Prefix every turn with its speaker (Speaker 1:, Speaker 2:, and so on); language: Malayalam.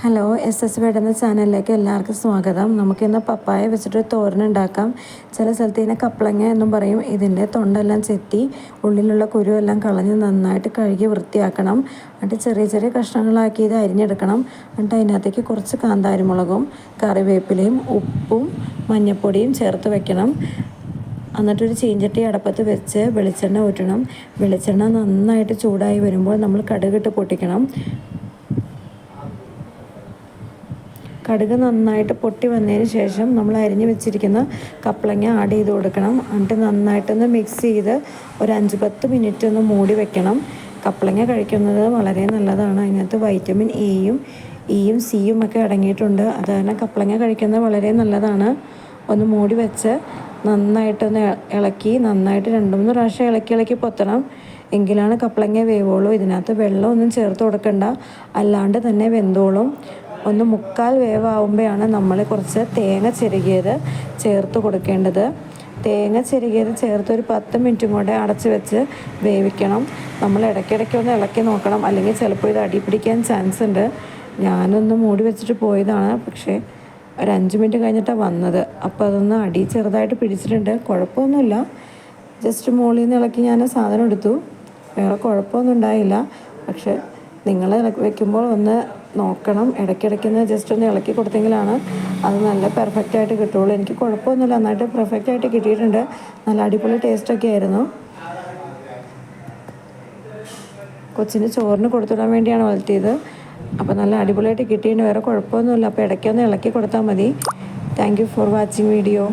Speaker 1: ഹലോ SS വേഡ് എന്ന ചാനലിലേക്ക് എല്ലാവർക്കും സ്വാഗതം. നമുക്കിന്ന് പപ്പായ വെച്ചിട്ട് തോരനുണ്ടാക്കാം. ചില സ്ഥലത്ത് ഇതിനെ കപ്പളങ്ങ എന്നും പറയും. ഇതിൻ്റെ തൊണ്ടെല്ലാം ചെത്തി ഉള്ളിലുള്ള കുരുവെല്ലാം കളഞ്ഞ് നന്നായിട്ട് കഴുകി വൃത്തിയാക്കണം. എന്നിട്ട് ചെറിയ ചെറിയ കഷ്ണങ്ങളാക്കി ഇത് അരിഞ്ഞെടുക്കണം. എന്നിട്ട് അതിനകത്തേക്ക് കുറച്ച് കാന്താരിമുളകും കറിവേപ്പിലയും ഉപ്പും മഞ്ഞൾപ്പൊടിയും ചേർത്ത് വെക്കണം. എന്നിട്ടൊരു ചീഞ്ചട്ടി അടപ്പത്ത് വെച്ച് വെളിച്ചെണ്ണ ഊറ്റണം. വെളിച്ചെണ്ണ നന്നായിട്ട് ചൂടായി വരുമ്പോൾ നമ്മൾ കടുകിട്ട് പൊട്ടിക്കണം. കടുക് നന്നായിട്ട് പൊട്ടി വന്നതിന് ശേഷം നമ്മൾ അരിഞ്ഞ് വെച്ചിരിക്കുന്ന കപ്പളങ്ങ ആഡ് ചെയ്ത് കൊടുക്കണം. എന്നിട്ട് നന്നായിട്ടൊന്ന് മിക്സ് ചെയ്ത് ഒരു 5-10 മിനിറ്റ് ഒന്ന് മൂടി വെക്കണം. കപ്പളങ്ങ കഴിക്കുന്നത് വളരെ നല്ലതാണ്. അതിനകത്ത് വൈറ്റമിൻ ഇയും സിയും ഒക്കെ അടങ്ങിയിട്ടുണ്ട്. അത് കാരണം കപ്പളങ്ങ കഴിക്കുന്നത് വളരെ നല്ലതാണ്. ഒന്ന് മൂടി വെച്ച് നന്നായിട്ടൊന്ന് ഇളക്കി നന്നായിട്ട് 2-3 പ്രാവശ്യം ഇളക്കി പൊത്തണം. എങ്കിലാണ് കപ്പളങ്ങ വേവുള്ളൂ. ഇതിനകത്ത് വെള്ളമൊന്നും ചേർത്ത് കൊടുക്കണ്ട, അല്ലാണ്ട് തന്നെ വെന്തോളും. ഒന്ന് 1/4 വേവാകുമ്പോഴാണ് നമ്മൾ കുറച്ച് തേങ്ങ ചിരകിയത് ചേർത്ത് കൊടുക്കേണ്ടത്. തേങ്ങ ചിരകിയത് ചേർത്ത് ഒരു 10 മിനിറ്റും കൂടെ അടച്ച് വെച്ച് വേവിക്കണം. നമ്മൾ ഇടയ്ക്കിടയ്ക്ക് ഒന്ന് ഇളക്കി നോക്കണം, അല്ലെങ്കിൽ ചിലപ്പോൾ ഇത് അടി പിടിക്കാൻ ചാൻസ് ഉണ്ട്. ഞാനൊന്ന് മൂടി വെച്ചിട്ട് പോയതാണ്, പക്ഷേ ഒരു 5 മിനിറ്റ് കഴിഞ്ഞിട്ടാണ് വന്നത്. അപ്പോൾ അതൊന്ന് അടി ചെറുതായിട്ട് പിടിച്ചിട്ടുണ്ട്. കുഴപ്പമൊന്നുമില്ല. ജസ്റ്റ് മുകളിൽ നിന്ന് ഇളക്കി ഞാൻ സാധനം എടുത്തു. വേറെ കുഴപ്പമൊന്നും ഉണ്ടായില്ല. പക്ഷേ നിങ്ങൾ വെക്കുമ്പോൾ ഒന്ന് നോക്കണം. ഇടയ്ക്കിടയ്ക്കൊന്ന് ജസ്റ്റ് ഒന്ന് ഇളക്കി കൊടുത്തെങ്കിലാണ് അത് നല്ല പെർഫെക്റ്റായിട്ട് കിട്ടുള്ളൂ. എനിക്ക് കുഴപ്പമൊന്നുമില്ല, നന്നായിട്ട് പെർഫെക്റ്റായിട്ട് കിട്ടിയിട്ടുണ്ട്. നല്ല അടിപൊളി ടേസ്റ്റൊക്കെ ആയിരുന്നു. കൊച്ചിന് ചോറിന് കൊടുത്തിടാൻ വേണ്ടിയാണ് വളർത്തിയത്. അപ്പോൾ നല്ല അടിപൊളിയായിട്ട് കിട്ടിയിട്ടുണ്ട്. വേറെ കുഴപ്പമൊന്നുമില്ല. അപ്പോൾ ഇടയ്ക്കൊന്ന് ഇളക്കി കൊടുത്താൽ മതി. Thank you for watching video.